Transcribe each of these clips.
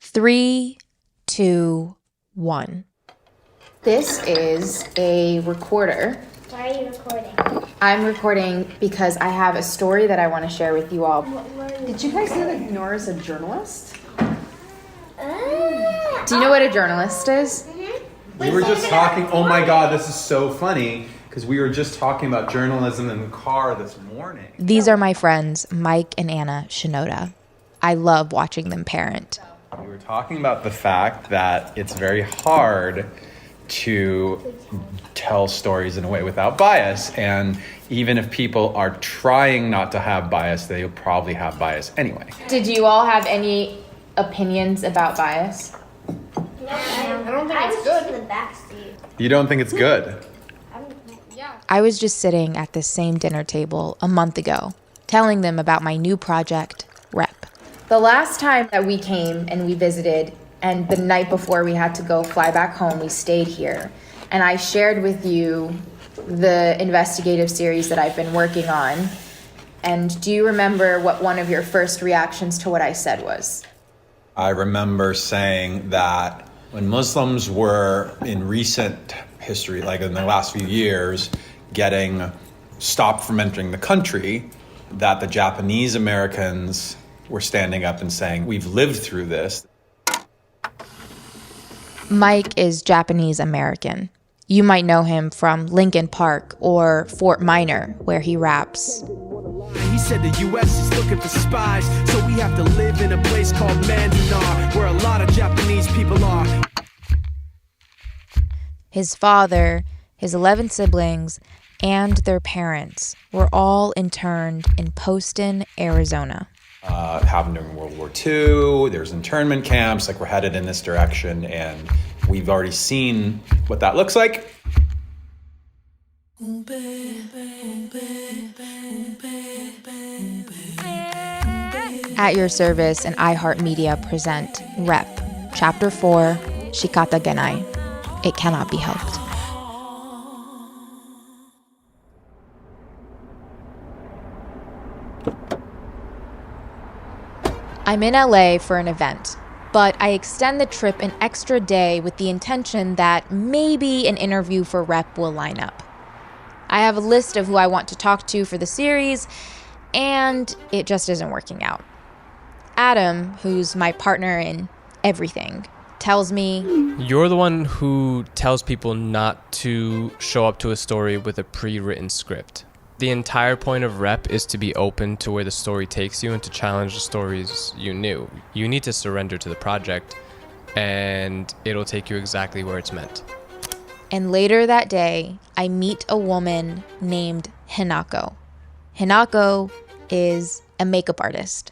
3, 2, 1. This is a recorder. Why are you recording? I'm recording because I have a story that I want to share with you all. Did you guys know that Noor is a journalist? Do you know what a journalist is? We were just talking, oh my God, this is so funny, because we were just talking about journalism in the car this morning. These are my friends, Mike and Anna Shinoda. I love watching them parent. We were talking about the fact that it's very hard to tell stories in a way without bias. And even if people are trying not to have bias, they'll probably have bias anyway. Did you all have any opinions about bias? No, I don't think it's good. In the backseat. You don't think it's good? I was just sitting at this same dinner table a month ago, telling them about my new project, Rep. The last time that we came and we visited, and the night before we had to go fly back home, we stayed here. And I shared with you the investigative series that I've been working on. And do you remember what one of your first reactions to what I said was? I remember saying that when Muslims were in recent history, like in the last few years, getting stopped from entering the country, that the Japanese Americans were standing up and saying, we've lived through this. Mike is Japanese American. You might know him from Lincoln Park or Fort Minor, where he raps. He said the U.S. is looking for spies, so we have to live in a place called Manzanar, where a lot of Japanese people are. His father, his 11 siblings, and their parents were all interned in Poston, Arizona. Happened during World War II. There's internment camps, like we're headed in this direction, and we've already seen what that looks like. At your service and iHeartMedia present Rep, Chapter 4, Shikata Genai. It cannot be helped. I'm in LA for an event, but I extend the trip an extra day with the intention that maybe an interview for Rep will line up. I have a list of who I want to talk to for the series, and it just isn't working out. Adam, who's my partner in everything, tells me, "You're the one who tells people not to show up to a story with a pre-written script. The entire point of Rep is to be open to where the story takes you and to challenge the stories you knew. You need to surrender to the project, and it'll take you exactly where it's meant." And later that day, I meet a woman named Hinako. Hinako is a makeup artist.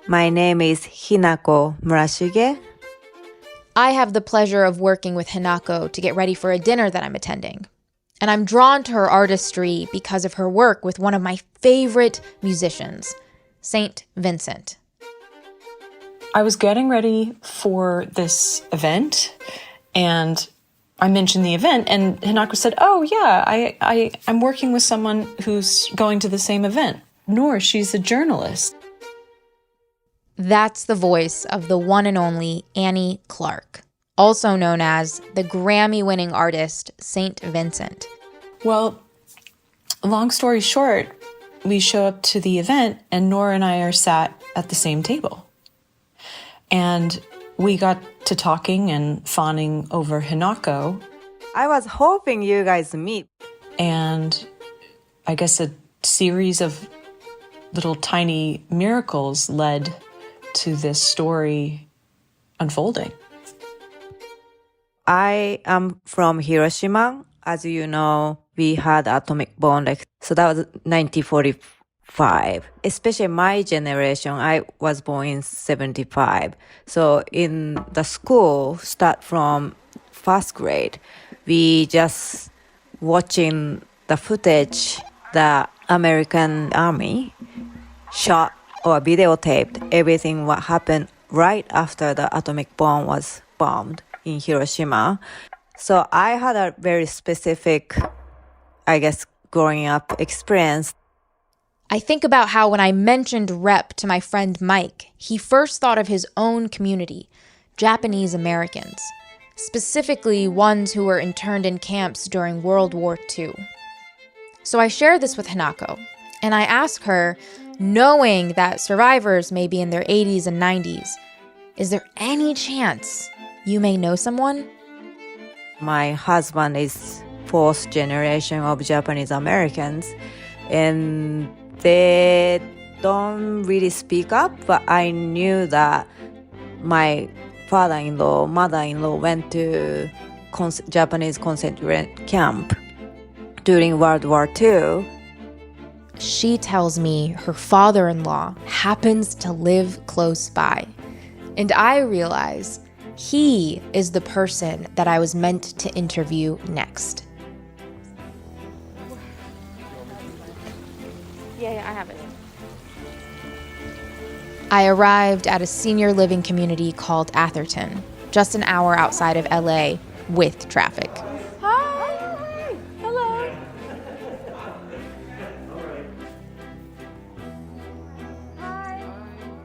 My name is Hinako Murashige. I have the pleasure of working with Hinako to get ready for a dinner that I'm attending. And I'm drawn to her artistry because of her work with one of my favorite musicians, St. Vincent. I was getting ready for this event, and I mentioned the event, and Hinako said, "Oh yeah, I'm working with someone who's going to the same event. Noor, she's a journalist." That's the voice of the one and only Annie Clark, also known as the Grammy-winning artist St. Vincent. Well, long story short, we show up to the event, and Noor and I are sat at the same table. And we got to talking and fawning over Hinako. I was hoping you guys meet. And I guess a series of little tiny miracles led to this story unfolding. I am from Hiroshima. As you know, we had atomic bomb. So that was 1945. Especially my generation, I was born in 75. So in the school, start from first grade, we just watching the footage the American army shot or videotaped everything what happened right after the atomic bomb was bombed in Hiroshima. So I had a very specific, I guess, growing up experience. I think about how when I mentioned REP to my friend Mike, he first thought of his own community, Japanese Americans, specifically ones who were interned in camps during World War II. So I share this with Hinako, and I ask her, knowing that survivors may be in their 80s and 90s, is there any chance you may know someone? My husband is fourth generation of Japanese Americans, and they don't really speak up, but I knew that my father-in-law, mother-in-law went to Japanese concentration camp during World War II. She tells me her father-in-law happens to live close by. And I realize he is the person that I was meant to interview next. Yeah, I have it. I arrived at a senior living community called Atherton, just an hour outside of LA with traffic. Hi! Hello!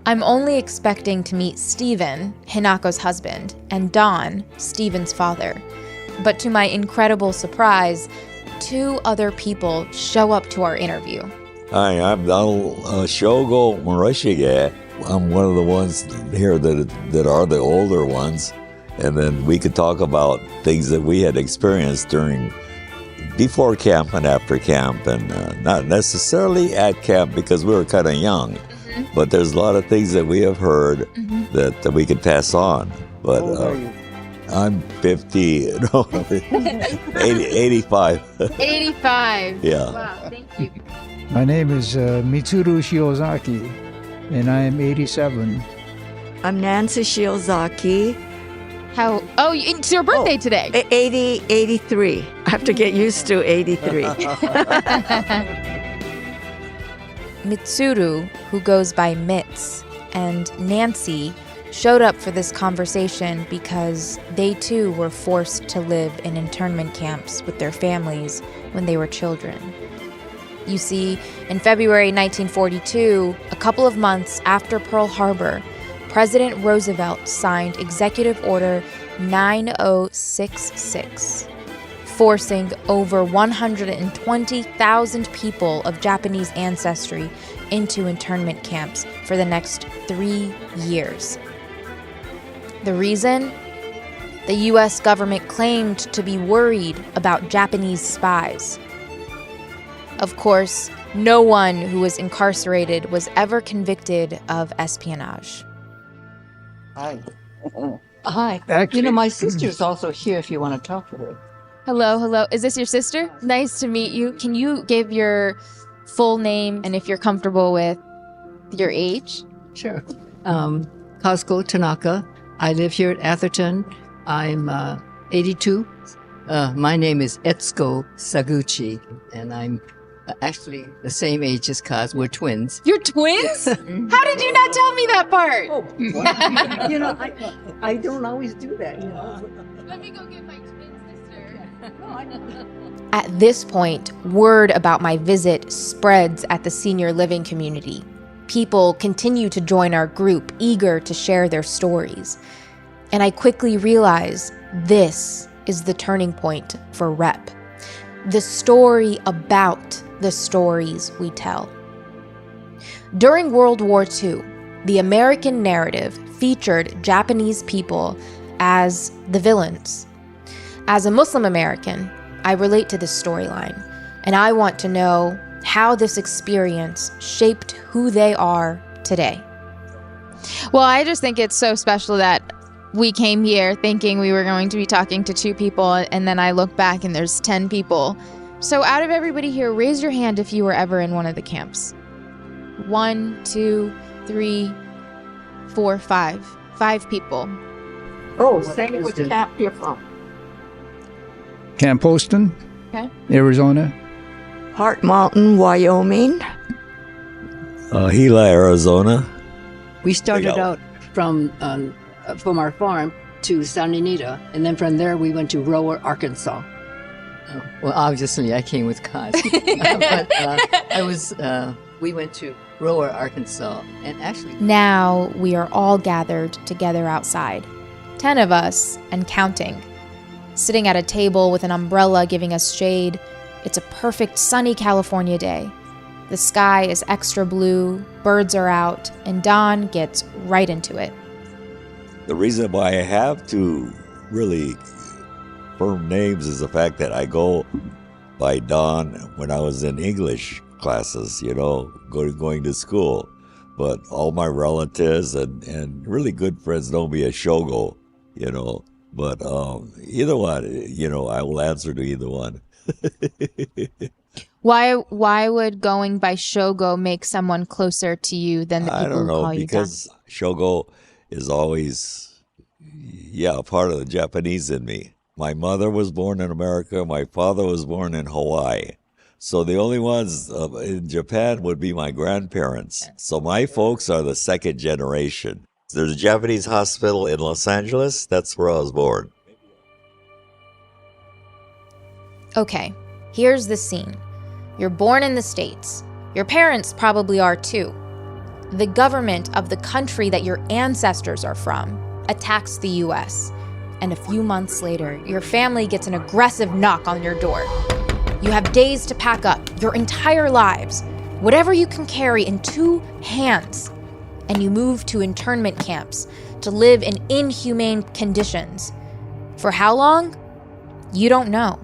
I'm only expecting to meet Steven, Hinako's husband, and Don, Steven's father. But to my incredible surprise, 2 other people show up to our interview. Hi, I'm Donald Shogo Morishige. I'm one of the ones here that are the older ones. And then we could talk about things that we had experienced before camp and after camp, and not necessarily at camp because we were kind of young. Mm-hmm. But there's a lot of things that we have heard that we could pass on. But how old are you? I'm 50, 85. 85. Yeah. Wow, thank you. My name is Mitsuru Shiozaki, and I am 87. I'm Nancy Shiozaki. Oh, it's your birthday today. 83. I have to get used to 83. Mitsuru, who goes by Mitz, and Nancy showed up for this conversation because they too were forced to live in internment camps with their families when they were children. You see, in February 1942, a couple of months after Pearl Harbor, President Roosevelt signed Executive Order 9066, forcing over 120,000 people of Japanese ancestry into internment camps for the next 3 years. The reason? The U.S. government claimed to be worried about Japanese spies. Of course, no one who was incarcerated was ever convicted of espionage. Hi. Hi. Actually, My sister's also here if you want to talk to her. Hello. Is this your sister? Nice to meet you. Can you give your full name and if you're comfortable with your age? Sure. Kazuko Tanaka. I live here at Atherton. I'm 82. My name is Etsuko Saguchi, and I'm actually the same age as Kaz. We're twins. You're twins? How did you not tell me that part? I don't always do that, Let me go get my twin sister. At this point, word about my visit spreads at the senior living community. People continue to join our group, eager to share their stories. And I quickly realize this is the turning point for REP. The story about the stories we tell. During World War II, the American narrative featured Japanese people as the villains. As a Muslim American, I relate to this storyline, and I want to know how this experience shaped who they are today. Well, I just think it's so special that we came here thinking we were going to be talking to 2 people, and then I look back and there's 10 people. So out of everybody here, raise your hand if you were ever in one of the camps. 1, 2, 3, 4, 5. 5 people. Oh, say which camp you're from. Camp Poston, Okay. Arizona. Heart Mountain, Wyoming. Gila, Arizona. We started out from our farm to San Anita, and then from there we went to Rower, Arkansas. Well, obviously I came with Kaz. But I was we went to Rower, Arkansas, and actually Now we are all gathered together outside, 10 of us and counting. Sitting at a table with an umbrella giving us shade, it's a perfect sunny California day. The sky is extra blue, birds are out, and Don gets right into it. The reason why I have to really firm names is the fact that I go by Don when I was in English classes, going to school. But all my relatives and really good friends know me as Shogo, But either one, I will answer to either one. Why would going by Shogo make someone closer to you than the people who call you Don? Because Shogo is always, a part of the Japanese in me. My mother was born in America. My father was born in Hawaii. So the only ones in Japan would be my grandparents. So my folks are the second generation. There's a Japanese hospital in Los Angeles. That's where I was born. Okay, here's the scene. You're born in the States. Your parents probably are too. The government of the country that your ancestors are from attacks the US. And a few months later, your family gets an aggressive knock on your door. You have days to pack up, your entire lives, whatever you can carry in 2 hands. And you move to internment camps to live in inhumane conditions. For how long? You don't know.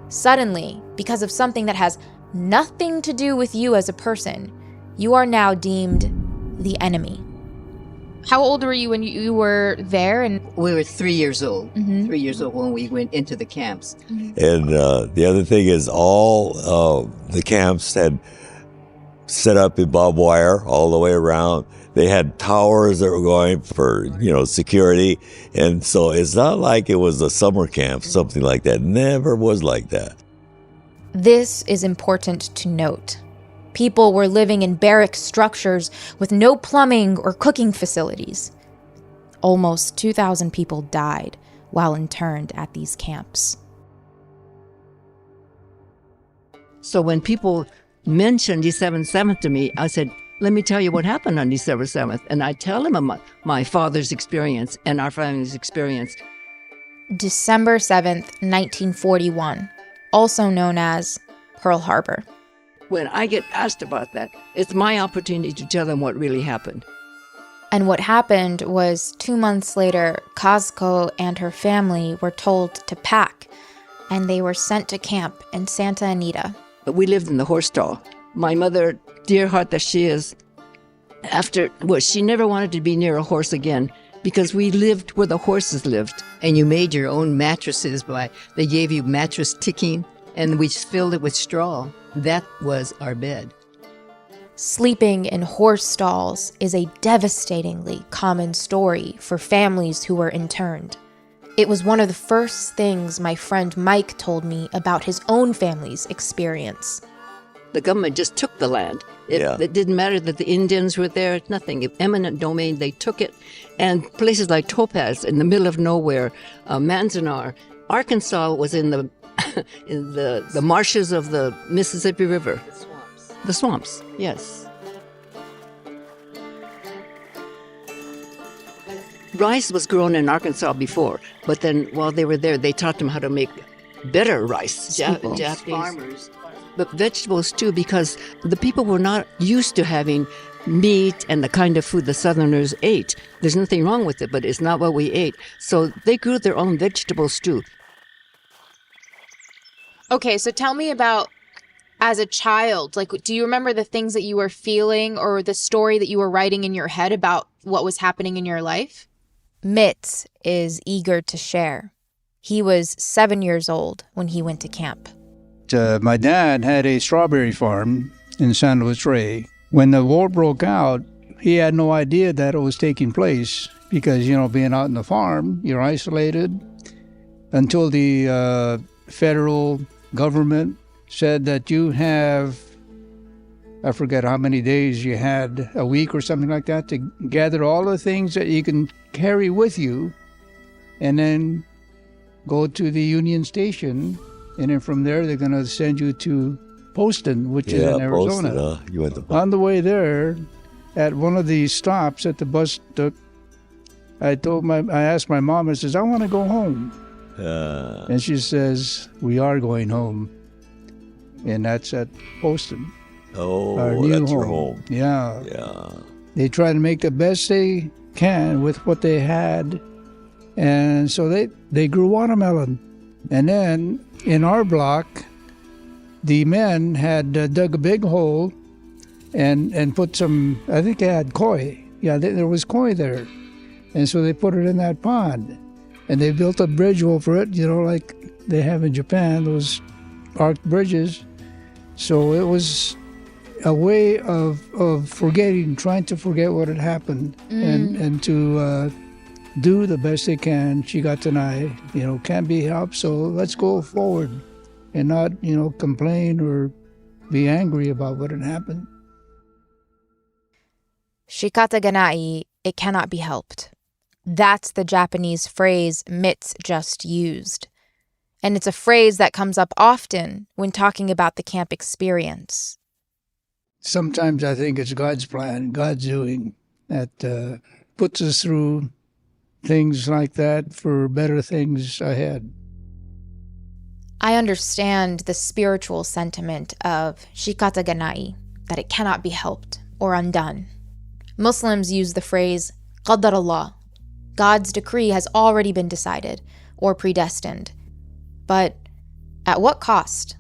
Suddenly, because of something that has nothing to do with you as a person, you are now deemed the enemy. How old were you when you were there? And we were 3 years old. 3 years old when we went into the camps. And the other thing is all the camps had set up in barbed wire all the way around. They had towers that were going for, security. And so it's not like it was a summer camp, something like that. Never was like that. This is important to note. People were living in barrack structures with no plumbing or cooking facilities. Almost 2,000 people died while interned at these camps. So when people mentioned December 7th to me, I said, let me tell you what happened on December 7th. And I tell them my father's experience and our family's experience. December 7th, 1941, also known as Pearl Harbor. When I get asked about that, it's my opportunity to tell them what really happened. And what happened was 2 months later, Kazuko and her family were told to pack, and they were sent to camp in Santa Anita. We lived in the horse stall. My mother, dear heart that she is, she never wanted to be near a horse again because we lived where the horses lived. And you made your own mattresses they gave you mattress ticking, and we filled it with straw. That was our bed. Sleeping in horse stalls is a devastatingly common story for families who were interned. It was one of the first things my friend Mike told me about his own family's experience. The government just took the land. It didn't matter that the Indians were there, nothing. If eminent domain, they took it. And places like Topaz, in the middle of nowhere, Manzanar, Arkansas was in the in the marshes of the Mississippi River. The swamps, yes. Rice was grown in Arkansas before, but then while they were there, they taught them how to make better rice. Japanese farmers. But vegetables too, because the people were not used to having meat and the kind of food the Southerners ate. There's nothing wrong with it, but it's not what we ate. So they grew their own vegetables too. Okay, so tell me about, as a child, do you remember the things that you were feeling or the story that you were writing in your head about what was happening in your life? Mitz is eager to share. He was 7 years old when he went to camp. My dad had a strawberry farm in San Luis Rey. When the war broke out, he had no idea that it was taking place because, being out in the farm, you're isolated until the federal government said that you have, I forget how many days you had, a week or something like that, to gather all the things that you can carry with you and then go to the Union Station. And then from there, they're going to send you to Poston, which is in Arizona. Poston, you went to On the way there, at one of these stops at the bus stop, I asked my mom, I says, I want to go home. And she says, we are going home. And that's at Poston. Oh, our new that's your home. Yeah. Yeah. They try to make the best they can with what they had. And so they grew watermelon. And then in our block, the men had dug a big hole and put some, I think they had koi. Yeah, there was koi there. And so they put it in that pond. And they built a bridge over it, like they have in Japan, those arched bridges. So it was a way of trying to forget what had happened and to do the best they can. Shikata and I, can't be helped, so let's go forward and not, complain or be angry about what had happened. Shikata ganai, it cannot be helped. That's the Japanese phrase Mitz just used. And it's a phrase that comes up often when talking about the camp experience. Sometimes I think it's God's plan, God's doing, that puts us through things like that for better things ahead. I understand the spiritual sentiment of Shikata ganai, that it cannot be helped or undone. Muslims use the phrase Qadar Allah. God's decree has already been decided or predestined. But at what cost?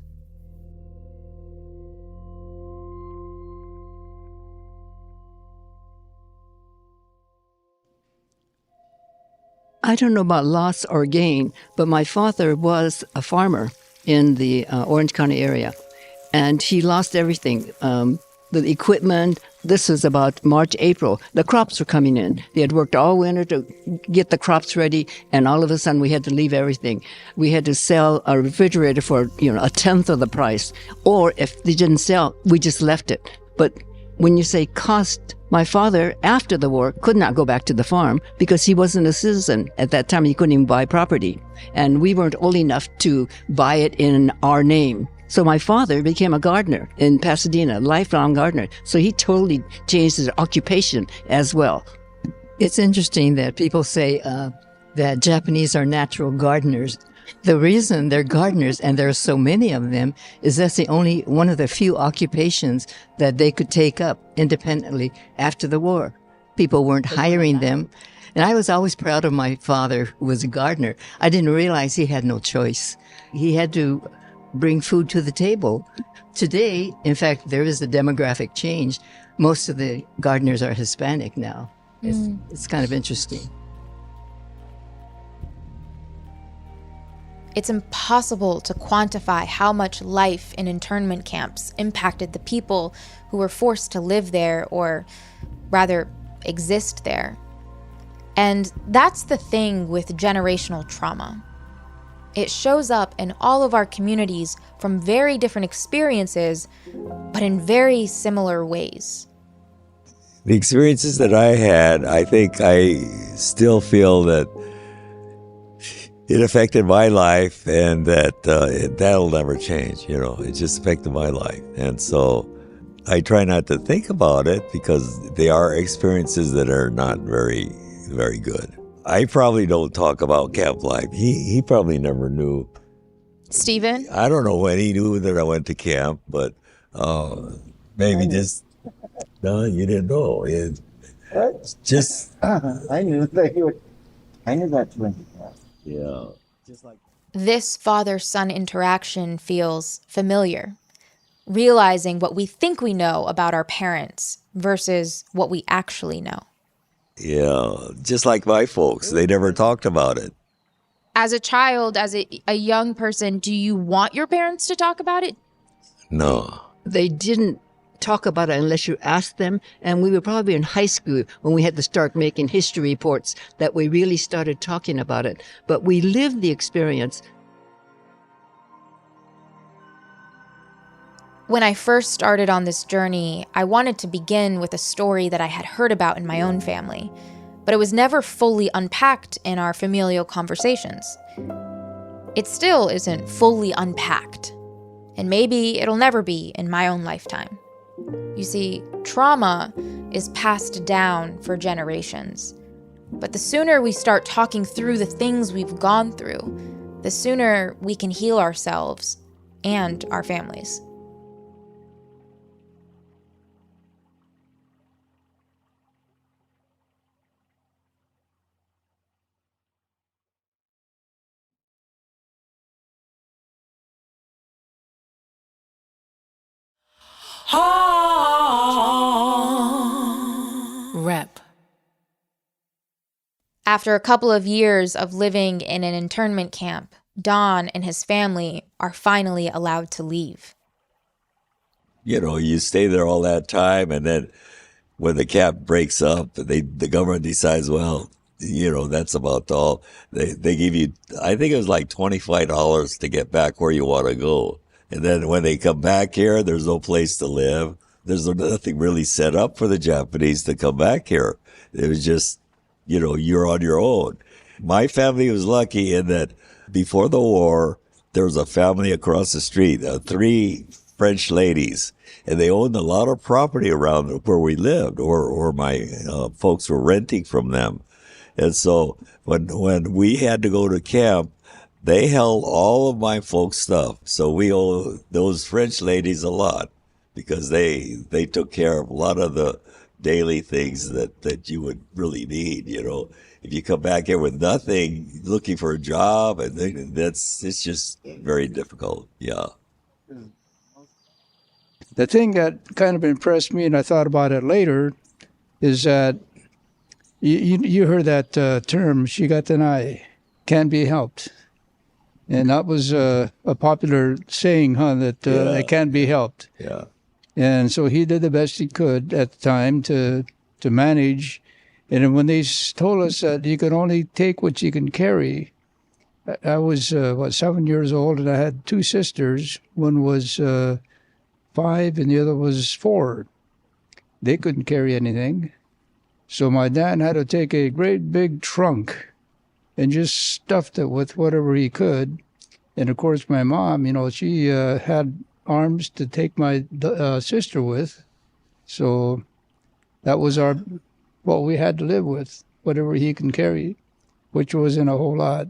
I don't know about loss or gain, but my father was a farmer in the Orange County area, and he lost everything. The equipment, this was about March, April. The crops were coming in. They had worked all winter to get the crops ready, and all of a sudden we had to leave everything. We had to sell a refrigerator for, a tenth of the price. Or if they didn't sell, we just left it. But when you say cost, my father, after the war, could not go back to the farm because he wasn't a citizen. At that time, he couldn't even buy property. And we weren't old enough to buy it in our name. So my father became a gardener in Pasadena, lifelong gardener. So he totally changed his occupation as well. It's interesting that people say that Japanese are natural gardeners. The reason they're gardeners, and there are so many of them, is that's the only one of the few occupations that they could take up independently after the war. People weren't hiring them. And I was always proud of my father, who was a gardener. I didn't realize he had no choice. He had to bring food to the table. Today, in fact, there is a demographic change. Most of the gardeners are Hispanic now. It's kind of interesting. It's impossible to quantify how much life in internment camps impacted the people who were forced to live there, or rather, exist there. And that's the thing with generational trauma. It shows up in all of our communities from very different experiences, but in very similar ways. The experiences that I had, I think I still feel that it affected my life, and that that'll never change. It just affected my life. And so I try not to think about it because they are experiences that are not very, very good. I probably don't talk about camp life. He probably never knew. Stephen? I don't know when he knew that I went to camp, but maybe just, no, you didn't know. It just. I knew that you would. I knew that when he passed. Yeah. Just like This father-son interaction feels familiar. Realizing what we think we know about our parents versus what we actually know. Yeah, just like my folks, they never talked about it. As a child, as a young person, do you want your parents to talk about it? No. They didn't talk about it unless you asked them. And we were probably in high school when we had to start making history reports that we really started talking about it. But we lived the experience. When I first started on this journey, I wanted to begin with a story that I had heard about in my own family, but it was never fully unpacked in our familial conversations. It still isn't fully unpacked. And maybe it'll never be in my own lifetime. You see, trauma is passed down for generations. But the sooner we start talking through the things we've gone through, the sooner we can heal ourselves and our families. Rep. After a couple of years of living in an internment camp, Don and his family are finally allowed to leave. You know, you stay there all that time, and then when the camp breaks up, the government decides, well, you know, that's about all. They give you, I think it was like $25 to get back where you want to go. And then when they come back here, there's no place to live. There's nothing really set up for the Japanese to come back here. It was just, you know, you're on your own. My family was lucky in that before the war, there was a family across the street, 3 French ladies, and they owned a lot of property around where we lived, or my folks were renting from them. And so when we had to go to camp, they held all of my folks' stuff. So we owe those French ladies a lot because they took care of a lot of the daily things that you would really need, you know. If you come back here with nothing, looking for a job, and it's just very difficult. Yeah. The thing that kind of impressed me, and I thought about it later, is that you heard that term, Shikata can be helped. And that was a popular saying, that it can be helped. Yeah. And so he did the best he could at the time to manage. And then when they told us that you could only take what you can carry, I was, 7 years old, and I had 2 sisters. One was 5 and the other was 4. They couldn't carry anything. So my dad had to take a great big trunk and just stuffed it with whatever he could. And of course, my mom, you know, she had arms to take my sister with. So that was what we had to live with, whatever he can carry, which wasn't a whole lot.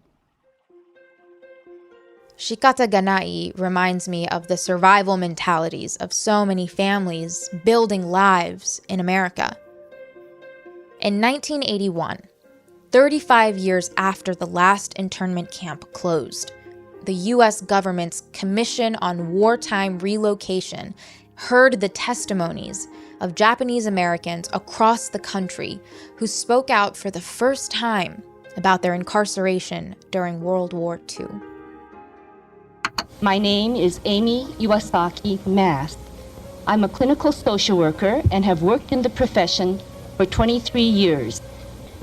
Shikata Ganai reminds me of the survival mentalities of so many families building lives in America. In 1981, 35 years after the last internment camp closed, the U.S. government's Commission on Wartime Relocation heard the testimonies of Japanese Americans across the country who spoke out for the first time about their incarceration during World War II. My name is Amy Iwasaki Mast. I'm a clinical social worker and have worked in the profession for 23 years.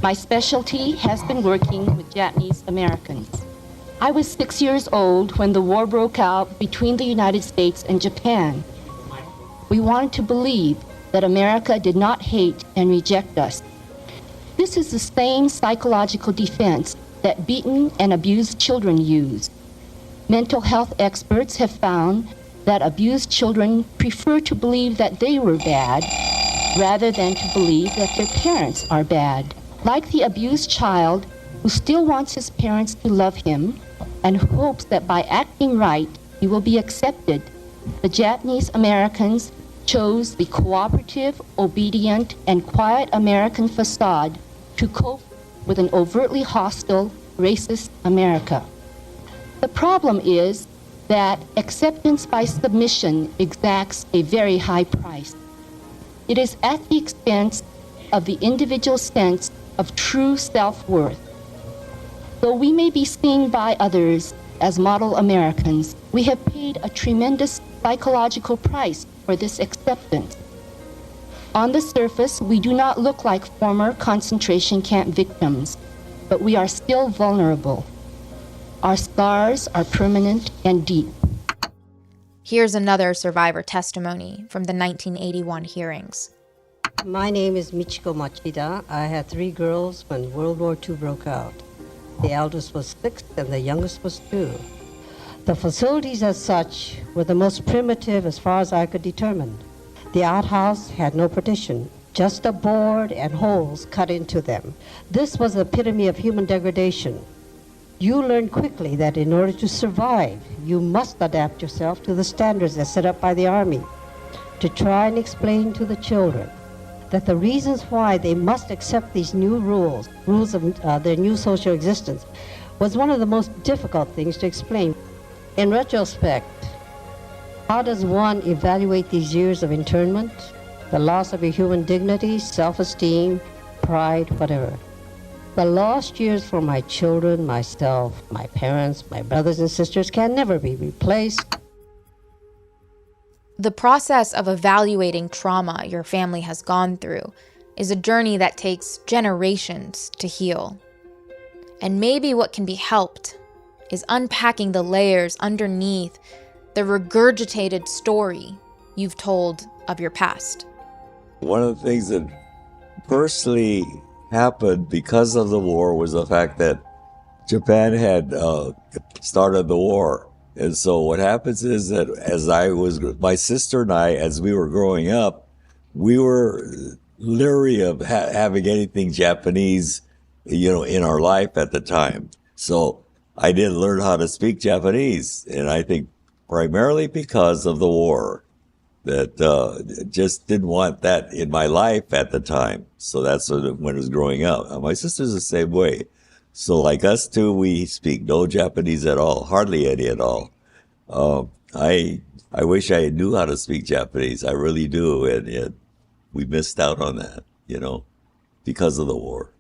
My specialty has been working with Japanese Americans. I was 6 years old when the war broke out between the United States and Japan. We wanted to believe that America did not hate and reject us. This is the same psychological defense that beaten and abused children use. Mental health experts have found that abused children prefer to believe that they were bad rather than to believe that their parents are bad. Like the abused child who still wants his parents to love him and hopes that by acting right, he will be accepted, the Japanese Americans chose the cooperative, obedient, and quiet American facade to cope with an overtly hostile, racist America. The problem is that acceptance by submission exacts a very high price. It is at the expense of the individual's sense of true self-worth. Though we may be seen by others as model Americans, we have paid a tremendous psychological price for this acceptance. On the surface, we do not look like former concentration camp victims, but we are still vulnerable. Our scars are permanent and deep. Here's another survivor testimony from the 1981 hearings. My name is Michiko Machida. I had 3 girls when World War II broke out. The eldest was 6 and the youngest was 2. The facilities as such were the most primitive as far as I could determine. The outhouse had no partition, just a board and holes cut into them. This was the epitome of human degradation. You learn quickly that in order to survive, you must adapt yourself to the standards that's set up by the Army. To try and explain to the children that the reasons why they must accept these new rules of their new social existence, was one of the most difficult things to explain. In retrospect, how does one evaluate these years of internment, the loss of your human dignity, self-esteem, pride, whatever? The lost years for my children, myself, my parents, my brothers and sisters can never be replaced. The process of evaluating trauma your family has gone through is a journey that takes generations to heal. And maybe what can be helped is unpacking the layers underneath the regurgitated story you've told of your past. One of the things that personally happened because of the war was the fact that Japan had started the war. And so what happens is that my sister and I, as we were growing up, we were leery of having anything Japanese, in our life at the time. So I didn't learn how to speak Japanese. And I think primarily because of the war, that just didn't want that in my life at the time. So that's when I was growing up. And my sister's the same way. So like us two, we speak no Japanese at all, hardly any at all. I wish I knew how to speak Japanese. I really do. And we missed out on that, because of the war.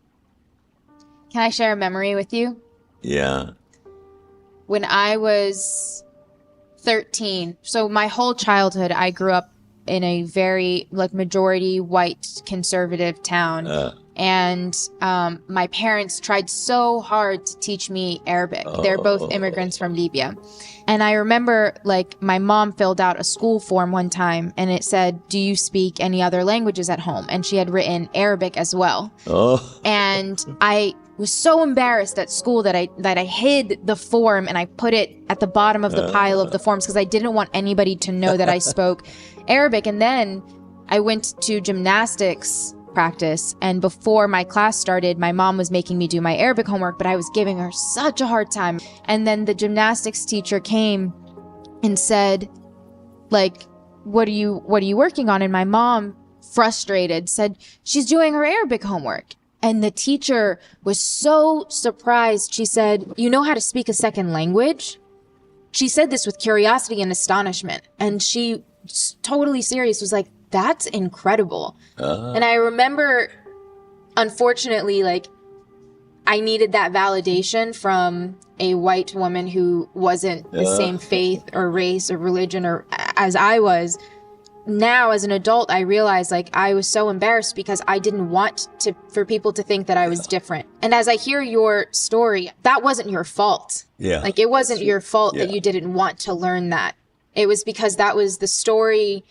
Can I share a memory with you? Yeah. When I was 13, so my whole childhood, I grew up in a very majority white conservative town. And my parents tried so hard to teach me Arabic. They're both immigrants from Libya. And I remember, my mom filled out a school form one time, and it said, "Do you speak any other languages at home?" And she had written Arabic as well. And I was so embarrassed at school that I hid the form and I put it at the bottom of the pile of the forms because I didn't want anybody to know that I spoke Arabic. And then I went to gymnastics practice, and before my class started, my mom was making me do my Arabic homework, but I was giving her such a hard time. And then the gymnastics teacher came and said, what are you working on? And my mom, frustrated, said, "She's doing her Arabic homework." And the teacher was so surprised. She said, "You know how to speak a second language?" She said this with curiosity and astonishment. And she, totally serious, was like, "That's incredible." And I remember, unfortunately, I needed that validation from a white woman who wasn't the same faith or race or religion or as I was. Now, as an adult, I realize I was so embarrassed because I didn't want for people to think that I was different. And as I hear your story, that wasn't your fault. Yeah. It wasn't your fault that you didn't want to learn that. It was because that was the story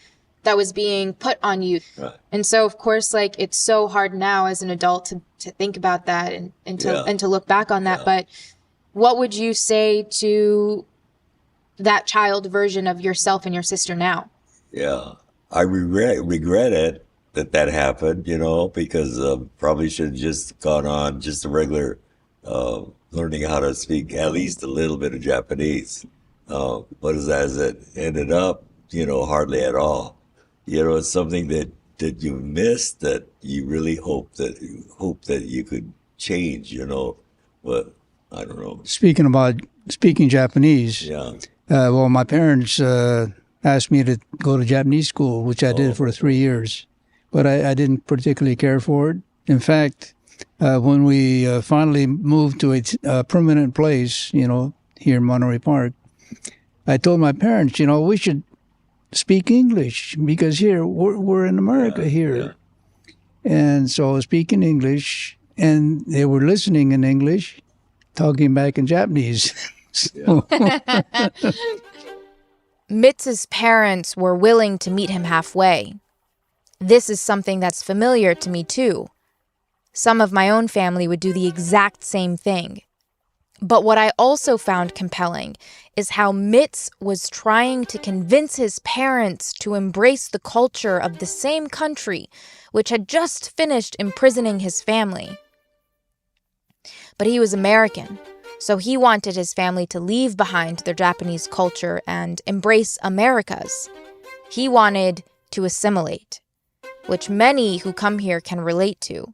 that was being put on you. Right. And so, of course, it's so hard now as an adult to think about that and to look back on that. But what would you say to that child version of yourself and your sister now? Yeah. I regret it that happened, because probably should have just gone on just a regular learning how to speak at least a little bit of Japanese. But as it ended up, hardly at all. It's something that you missed that you really hope that you could change, but I don't know. Speaking about speaking Japanese, well, my parents asked me to go to Japanese school, which I did for 3 years, but I didn't particularly care for it. In fact, when we finally moved to a permanent place, here in Monterey Park, I told my parents, we should speak English because here we're in America here. Yeah. And so I was speaking English, and they were listening in English, talking back in Japanese. Mitz's parents were willing to meet him halfway. This is something that's familiar to me too. Some of my own family would do the exact same thing. But what I also found compelling is how Mitz was trying to convince his parents to embrace the culture of the same country which had just finished imprisoning his family. But he was American, so he wanted his family to leave behind their Japanese culture and embrace America's. He wanted to assimilate, which many who come here can relate to.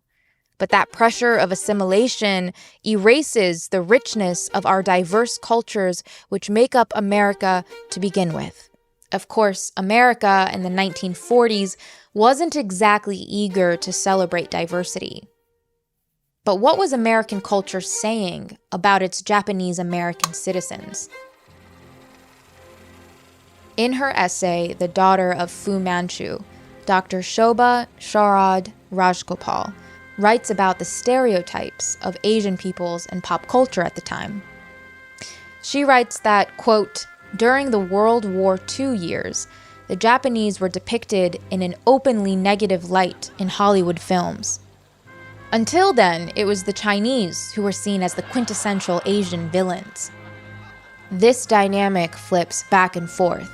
But that pressure of assimilation erases the richness of our diverse cultures which make up America to begin with. Of course, America in the 1940s wasn't exactly eager to celebrate diversity. But what was American culture saying about its Japanese American citizens? In her essay, The Daughter of Fu Manchu, Dr. Shobha Sharad Rajgopal writes about the stereotypes of Asian peoples and pop culture at the time. She writes that, quote, during the World War II years, the Japanese were depicted in an openly negative light in Hollywood films. Until then, it was the Chinese who were seen as the quintessential Asian villains. This dynamic flips back and forth,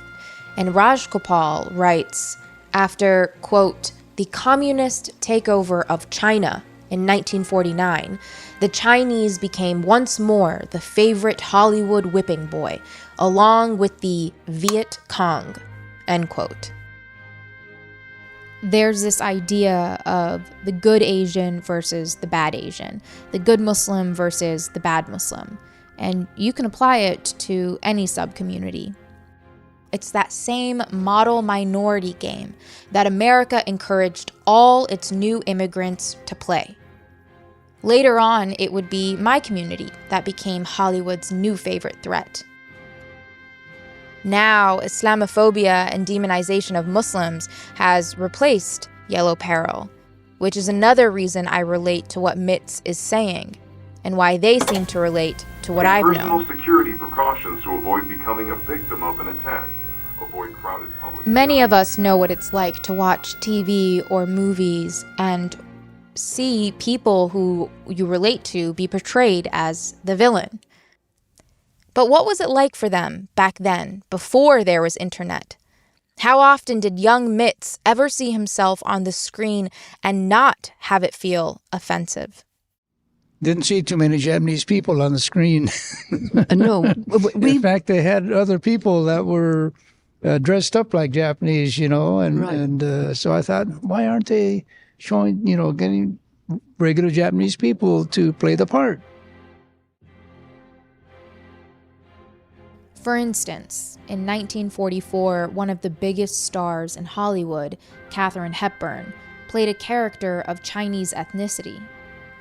and Rajgopal writes, after, quote, the communist takeover of China in 1949, the Chinese became once more the favorite Hollywood whipping boy, along with the Viet Cong, end quote. There's this idea of the good Asian versus the bad Asian, the good Muslim versus the bad Muslim, and you can apply it to any subcommunity. It's that same model minority game that America encouraged all its new immigrants to play. Later on, it would be my community that became Hollywood's new favorite threat. Now, Islamophobia and demonization of Muslims has replaced yellow peril, which is another reason I relate to what Mitz is saying, and why they seem to relate to what I've known. Personal security precautions to avoid becoming a victim of an attack. Avoid crowded public. Many of us know what it's like to watch TV or movies and see people who you relate to be portrayed as the villain. But what was it like for them back then, before there was internet? How often did young Mitz ever see himself on the screen and not have it feel offensive? Didn't see too many Japanese people on the screen. No. In fact, they had other people that were dressed up like Japanese, and so I thought, why aren't they showing, getting regular Japanese people to play the part? For instance, in 1944, one of the biggest stars in Hollywood, Katharine Hepburn, played a character of Chinese ethnicity.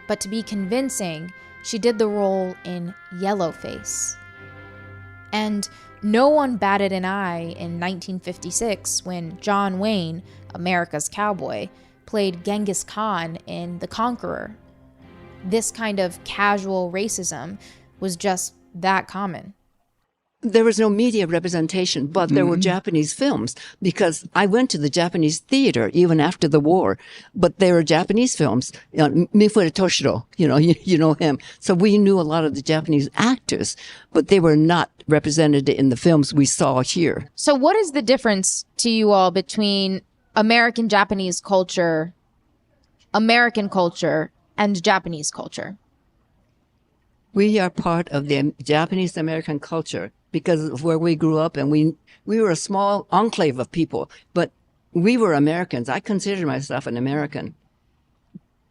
But to be convincing, she did the role in yellowface. And no one batted an eye in 1956 when John Wayne, America's cowboy, played Genghis Khan in The Conqueror. This kind of casual racism was just that common. There was no media representation, but there were Japanese films, because I went to the Japanese theater even after the war, but there were Japanese films. Mifune Toshiro, you know him. So we knew a lot of the Japanese actors, but they were not represented in the films we saw here. So what is the difference to you all between American Japanese culture, American culture, and Japanese culture? We are part of the Japanese American culture because of where we grew up, and we were a small enclave of people, but we were Americans. I consider myself an American.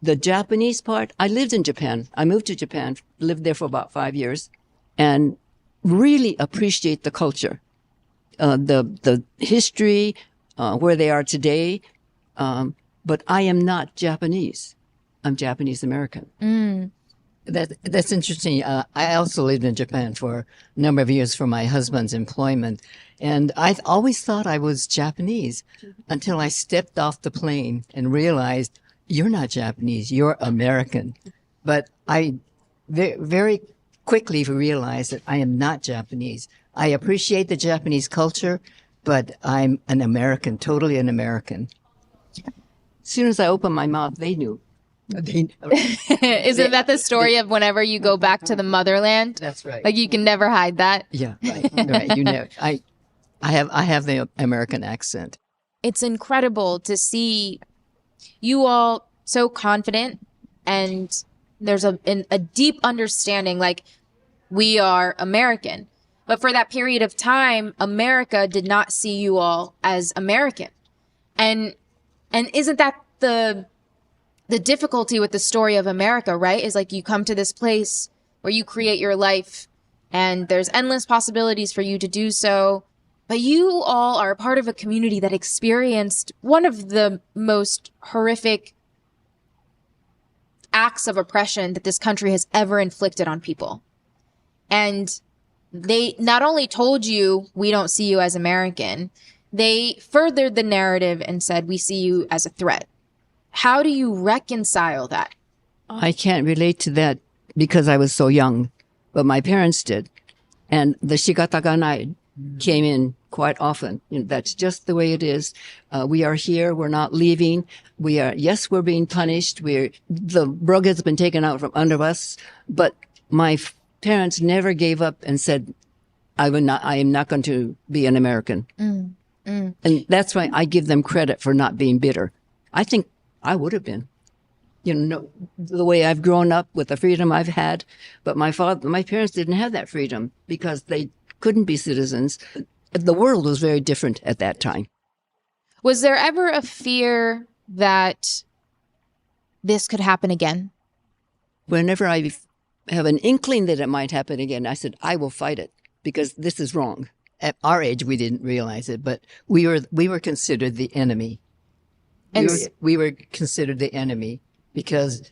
The Japanese part, I lived in Japan. I moved to Japan, lived there for about 5 years, and really appreciate the culture, the history, where they are today. But I am not Japanese. I'm Japanese American. That's interesting. I also lived in Japan for a number of years for my husband's employment. And I always thought I was Japanese until I stepped off the plane and realized, you're not Japanese, you're American. But I very quickly realized that I am not Japanese. I appreciate the Japanese culture, but I'm an American, totally an American. As soon as I opened my mouth, they knew. Isn't that the story of whenever you go back to the motherland? That's right. Like you can never hide that. Yeah, right. You know, I have the American accent. It's incredible to see you all so confident, and there's a deep understanding, like we are American. But for that period of time, America did not see you all as American. And isn't that the difficulty with the story of America, right? Is like you come to this place where you create your life and there's endless possibilities for you to do so. But you all are a part of a community that experienced one of the most horrific acts of oppression that this country has ever inflicted on people. And they not only told you, we don't see you as American, they furthered the narrative and said, we see you as a threat. How do you reconcile that? I can't relate to that because I was so young, but my parents did. And the Shikata ganai came in quite often. You know, that's just the way it is. We are here. We're not leaving. Yes, we're being punished. The rug has been taken out from under us, but my parents never gave up and said, I am not going to be an American. And that's why I give them credit for not being bitter. I think I would have been, you know, the way I've grown up with the freedom I've had. But my parents didn't have that freedom because they couldn't be citizens. The world was very different at that time. Was there ever a fear that this could happen again? Whenever I have an inkling that it might happen again, I said, I will fight it because this is wrong. At our age, we didn't realize it, but we were considered the enemy. We were considered the enemy because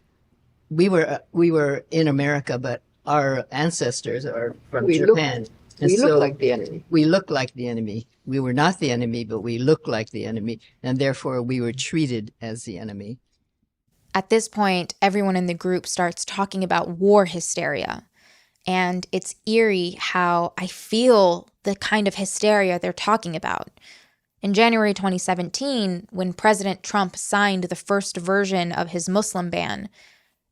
we were in America, but our ancestors are from Japan. We look like the enemy. We look like the enemy. We were not the enemy, but we looked like the enemy, and therefore we were treated as the enemy. At this point, everyone in the group starts talking about war hysteria. And it's eerie how I feel the kind of hysteria they're talking about. In January 2017, when President Trump signed the first version of his Muslim ban,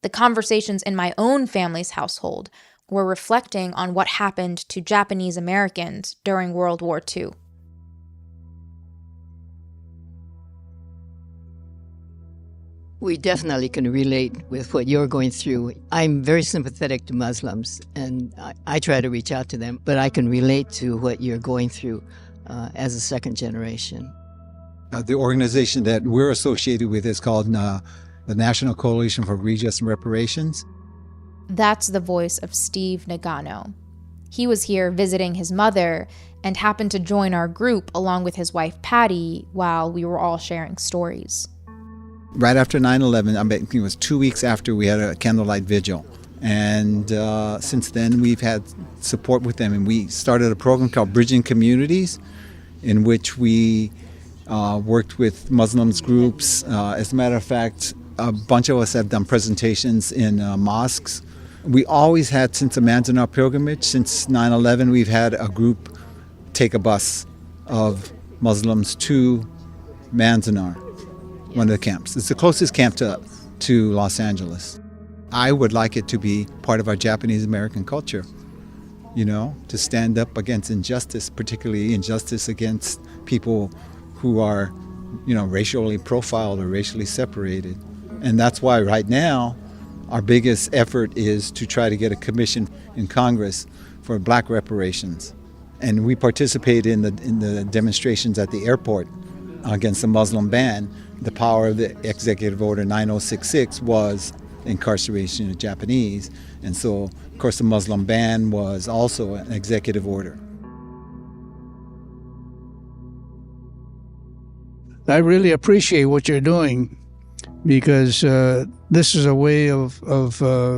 the conversations in my own family's household were reflecting on what happened to Japanese Americans during World War II. We definitely can relate with what you're going through. I'm very sympathetic to Muslims, and I try to reach out to them, but I can relate to what you're going through as a second generation. The organization that we're associated with is called the National Coalition for Redress and Reparations. That's the voice of Steve Nagano. He was here visiting his mother and happened to join our group along with his wife Patty while we were all sharing stories. Right after 9/11, I think it was 2 weeks after, we had a candlelight vigil. And since then, we've had support with them. And we started a program called Bridging Communities, in which we worked with Muslims groups. As a matter of fact, a bunch of us have done presentations in mosques. We always had, since the Manzanar pilgrimage, since 9/11, we've had a group take a bus of Muslims to Manzanar, one of the camps. It's the closest camp to Los Angeles. I would like it to be part of our Japanese American culture, you know, to stand up against injustice, particularly injustice against people who are, you know, racially profiled or racially separated. And that's why right now our biggest effort is to try to get a commission in Congress for black reparations. And we participate in the demonstrations at the airport against the Muslim ban. The power of the Executive Order 9066 was incarceration of Japanese. And so, of course, the Muslim ban was also an executive order. I really appreciate what you're doing because this is a way of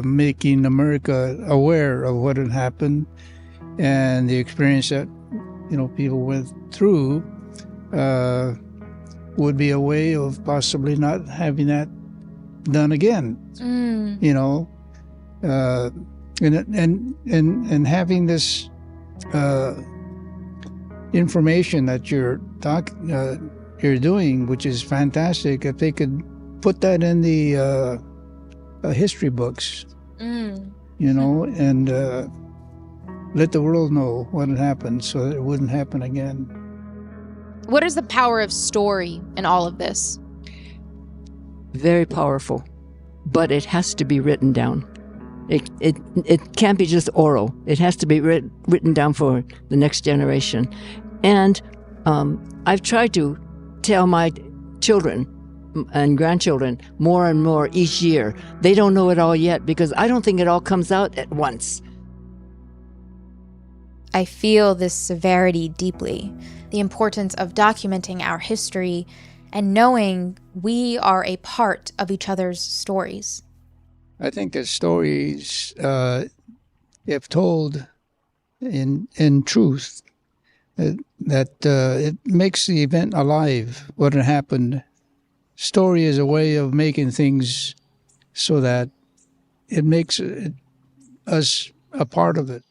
making America aware of what had happened and the experience that, you know, people went through would be a way of possibly not having that done again. You know, and having this information that you're doing, which is fantastic. If they could put that in the history books, and let the world know what had happened so that it wouldn't happen again. What is the power of story in all of this? Very powerful, but it has to be written down. It can't be just oral. It has to be written down for the next generation. And I've tried to tell my children and grandchildren more and more each year. They don't know it all yet because I don't think it all comes out at once. I feel this severity deeply, the importance of documenting our history and knowing we are a part of each other's stories. I think that stories, if told in truth, that it makes the event alive, what had happened. Story is a way of making things so that it makes us a part of it.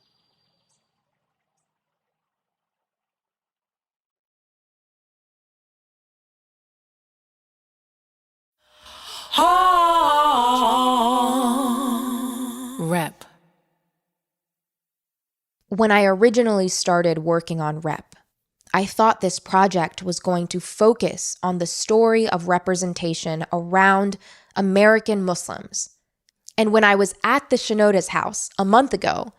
Rep. When I originally started working on Rep, I thought this project was going to focus on the story of representation around American Muslims. And when I was at the Shinoda's house a month ago,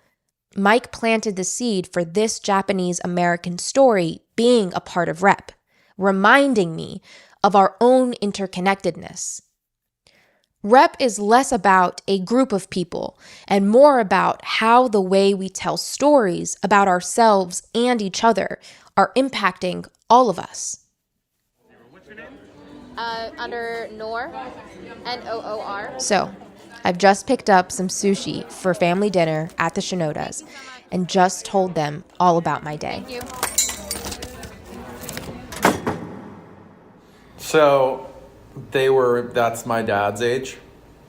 Mike planted the seed for this Japanese American story being a part of Rep, reminding me of our own interconnectedness. Rep is less about a group of people and more about how the way we tell stories about ourselves and each other are impacting all of us. Under Noor, Noor. So, I've just picked up some sushi for family dinner at the Shinoda's and just told them all about my day. Thank you. So, that's my dad's age.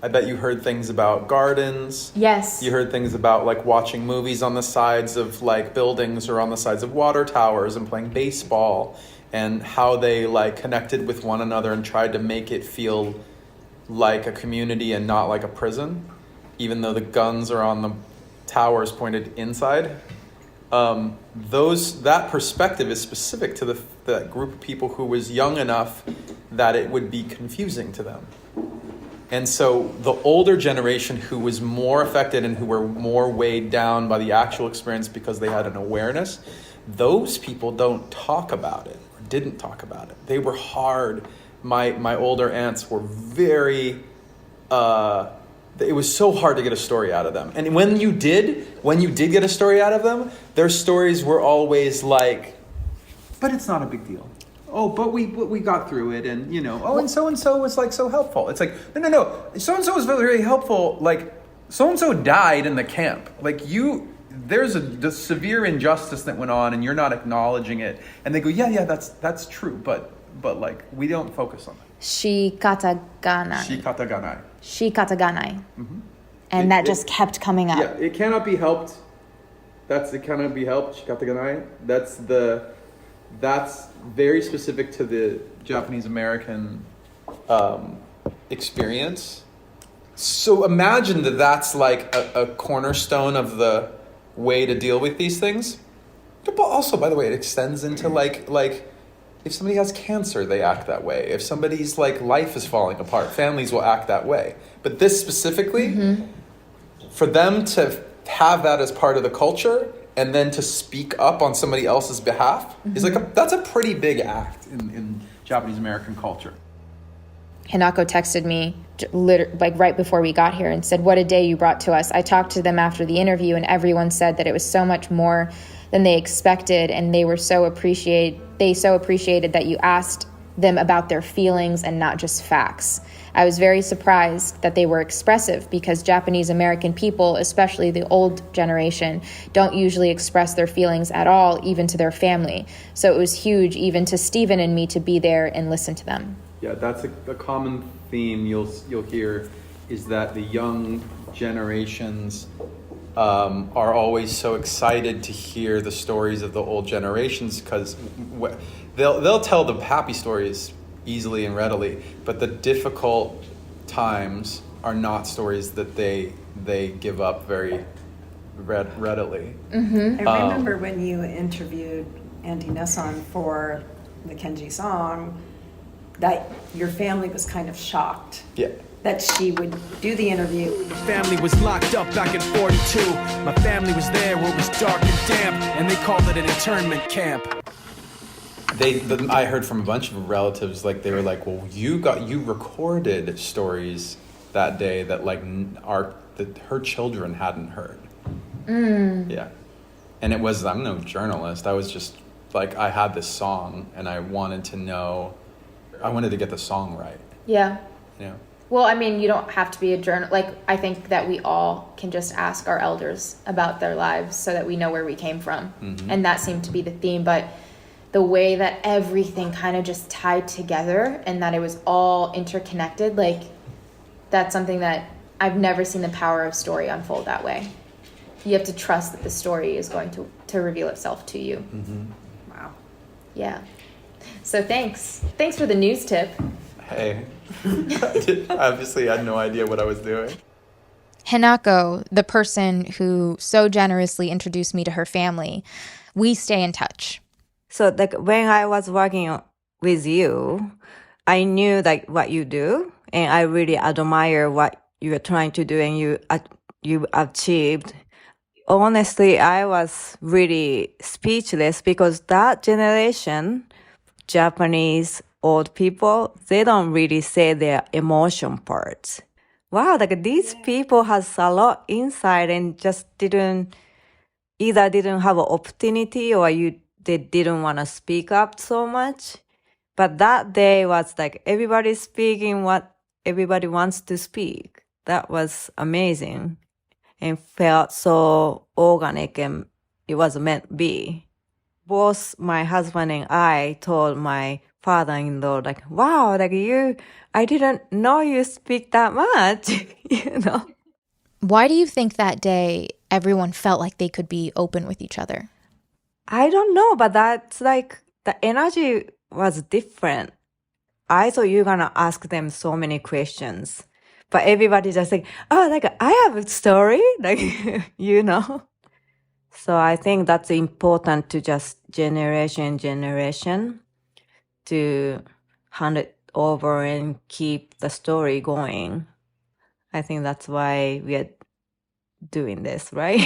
I bet you heard things about gardens. Yes. You heard things about like watching movies on the sides of like buildings or on the sides of water towers and playing baseball and how they like connected with one another and tried to make it feel like a community and not like a prison, even though the guns are on the towers pointed inside. That perspective is specific to that group of people who was young enough that it would be confusing to them. And so the older generation who was more affected and who were more weighed down by the actual experience because they had an awareness, those people don't talk about it, or didn't talk about it. They were hard. My older aunts were very, it was so hard to get a story out of them. And when you did get a story out of them, their stories were always like, but it's not a big deal. Oh, but we got through it, and and so was like so helpful. It's like no, so and so was very helpful. Like so and so died in the camp. Like there's a severe injustice that went on, and you're not acknowledging it. And they go, yeah, that's true, but like we don't focus on it. Shikata ganai. Mm-hmm. And that just kept coming up. Yeah, it cannot be helped. It cannot be helped. Shikata ganai. That's very specific to the Japanese American experience. So imagine that's like a cornerstone of the way to deal with these things. But also, by the way, it extends into like if somebody has cancer, they act that way. If somebody's like life is falling apart, families will act that way. But this specifically, for them to have that as part of the culture and then to speak up on somebody else's behalf is that's a pretty big act in Japanese American culture. Hinako texted me like right before we got here and said, "What a day you brought to us." I talked to them after the interview and everyone said that it was so much more than they expected, and they so appreciated that you asked them about their feelings and not just facts. I was very surprised that they were expressive because Japanese American people, especially the old generation, don't usually express their feelings at all, even to their family. So it was huge even to Stephen and me to be there and listen to them. Yeah, that's a common theme you'll hear is that the young generations are always so excited to hear the stories of the old generations because they'll tell the happy stories easily and readily, but the difficult times are not stories that they give up very readily. Mm-hmm. I remember when you interviewed Andy Nesson for the Kenji song, that your family was kind of shocked. Yeah. That she would do the interview. My family was locked up back in 42. My family was there where it was dark and damp, and they called it an internment camp. I heard from a bunch of relatives, like they were like, well, you recorded stories that day that like that her children hadn't heard. Yeah. And it was, I'm no journalist. I was just like, I had this song and I wanted to get the song right. Yeah. Yeah. Well, I mean, you don't have to be a journal. Like, I think that we all can just ask our elders about their lives so that we know where we came from. Mm-hmm. And that seemed to be the theme. But the way that everything kind of just tied together and that it was all interconnected, like, that's something that I've never seen the power of story unfold that way. You have to trust that the story is going to reveal itself to you. Mm-hmm. Wow. Yeah. So thanks. Thanks for the news tip. Hey. Obviously, I had no idea what I was doing. Hinako, the person who so generously introduced me to her family, we stay in touch. So like when I was working with you, I knew like what you do, and I really admire what you are trying to do and you achieved. Honestly, I was really speechless because that generation, Japanese old people, they don't really say their emotion parts. Wow, like these people has a lot inside and just didn't have an opportunity or they didn't want to speak up so much. But that day was like everybody speaking what everybody wants to speak. That was amazing and felt so organic and it was meant to be. Both my husband and I told my father-in-law, like, wow, like I didn't know you speak that much, you know. Why do you think that day everyone felt like they could be open with each other? I don't know, but that's like the energy was different. I thought you were gonna ask them so many questions, but everybody just like, oh, like I have a story, like, you know. So I think that's important to just generation to hand it over and keep the story going. I think that's why we are doing this, right?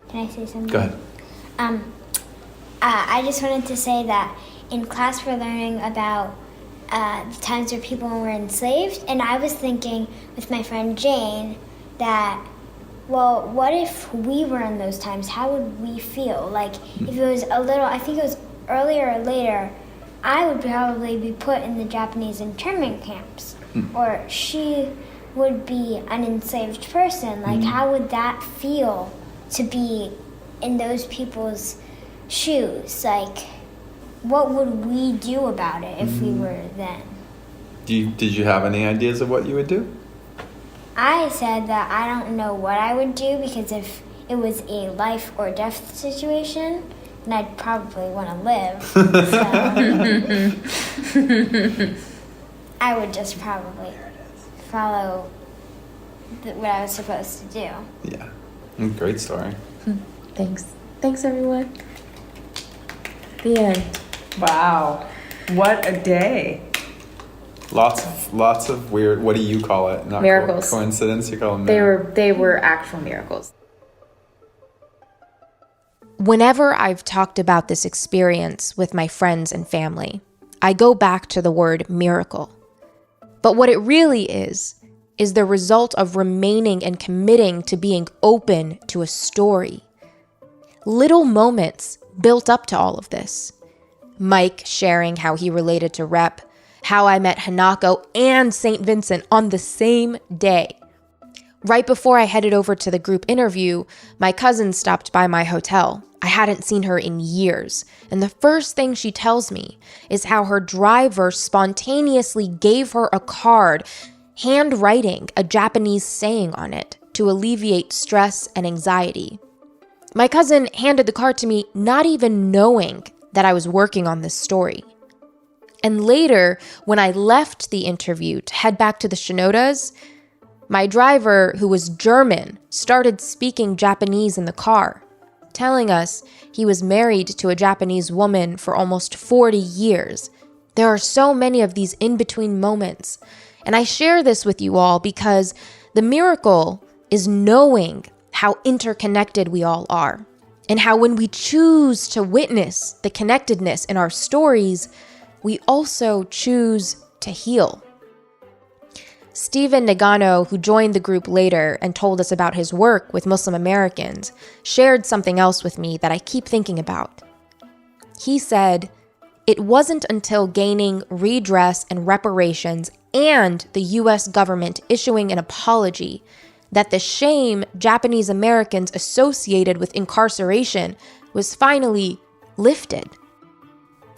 Can I say something? Go ahead. I just wanted to say that in class we're learning about the times where people were enslaved, and I was thinking with my friend Jane that, well, what if we were in those times? How would we feel? Like, if it was I think it was earlier or later, I would probably be put in the Japanese internment camps, or she would be an enslaved person. Like, how would that feel to be in those people's shoes? Like, what would we do about it if we were then? Did you have any ideas of what you would do? I said that I don't know what I would do, because if it was a life or death situation, then I'd probably want to live. So I would just probably follow what I was supposed to do. Yeah. Great story. Thanks. Thanks, everyone. The end. Wow. What a day. Lots of weird, what do you call it? Not Miracles. Coincidence, you call them They were actual miracles. Whenever I've talked about this experience with my friends and family, I go back to the word miracle. But what it really is the result of remaining and committing to being open to a story. Little moments built up to all of this. Mike sharing how he related to Rep, how I met Hinako and St. Vincent on the same day. Right before I headed over to the group interview, my cousin stopped by my hotel. I hadn't seen her in years, and the first thing she tells me is how her driver spontaneously gave her a card, handwriting a Japanese saying on it to alleviate stress and anxiety. My cousin handed the card to me not even knowing that I was working on this story. And later, when I left the interview to head back to the Shinodas, my driver, who was German, started speaking Japanese in the car, telling us he was married to a Japanese woman for almost 40 years. There are so many of these in-between moments. And I share this with you all because the miracle is knowing how interconnected we all are, and how when we choose to witness the connectedness in our stories, we also choose to heal. Stephen Nagano, who joined the group later and told us about his work with Muslim Americans, shared something else with me that I keep thinking about. He said, "It wasn't until gaining redress and reparations and the US government issuing an apology that the shame Japanese Americans associated with incarceration was finally lifted."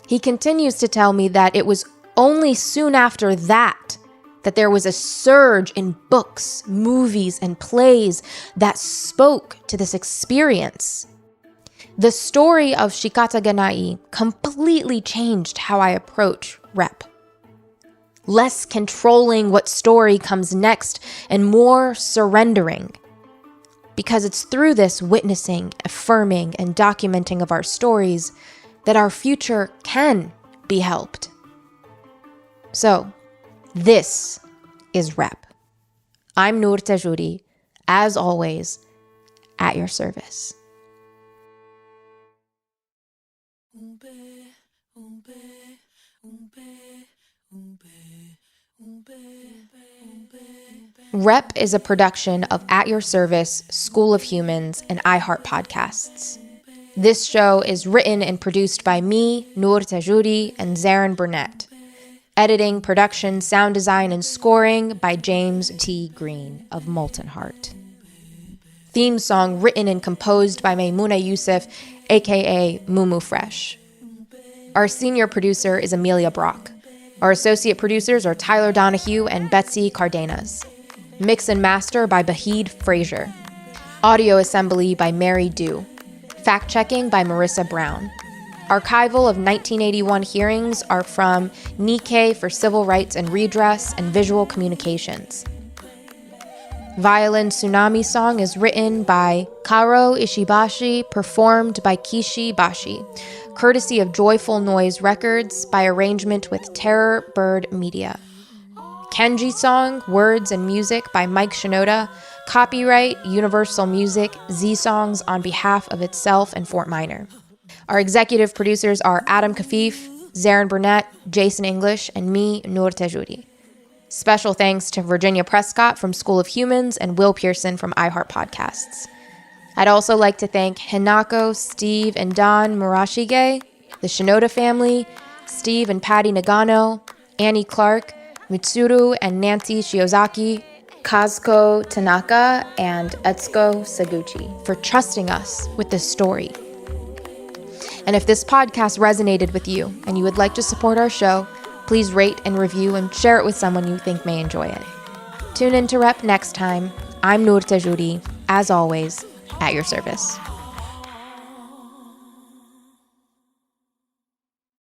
He continues to tell me that it was only soon after that there was a surge in books, movies, and plays that spoke to this experience. The story of Shikata Ganai completely changed how I approach rep. Less controlling what story comes next and more surrendering. Because it's through this witnessing, affirming, and documenting of our stories that our future can be helped. So, this is rep. I'm Noor Tajuri, as always, at your service. Rep is a production of At Your Service, School of Humans, and iHeart Podcasts. This show is written and produced by me, Noor Tajuri, and Zarin Burnett. Editing, production, sound design, and scoring by James T. Green of Molten Heart. Theme song written and composed by Maymuna Yusuf, aka Mumu Fresh. Our senior producer is Amelia Brock. Our associate producers are Tyler Donahue and Betsy Cardenas. Mix and master by Bahid Frazier. Audio assembly by Mary Dew. Fact-checking by Marissa Brown. Archival of 1981 hearings are from Nikkei for Civil Rights and Redress and Visual Communications. Violin Tsunami Song is written by Karo Ishibashi, performed by Kishi Bashi, courtesy of Joyful Noise Records by arrangement with Terror Bird Media. Kenji Song, words and music by Mike Shinoda, copyright Universal Music, Z Songs on behalf of itself and Fort Minor. Our executive producers are Adam Kafif, Zarin Burnett, Jason English, and me, Noor Tajuri. Special thanks to Virginia Prescott from School of Humans and Will Pearson from iHeart Podcasts. I'd also like to thank Hinako, Steve, and Don Murashige, the Shinoda family, Steve and Patty Nagano, Annie Clark, Mitsuru and Nancy Shiozaki, Kazuko Tanaka, and Etsuko Saguchi for trusting us with this story. And if this podcast resonated with you and you would like to support our show, please rate and review and share it with someone you think may enjoy it. Tune in to Rep next time. I'm Noor Tajuri, as always, at your service.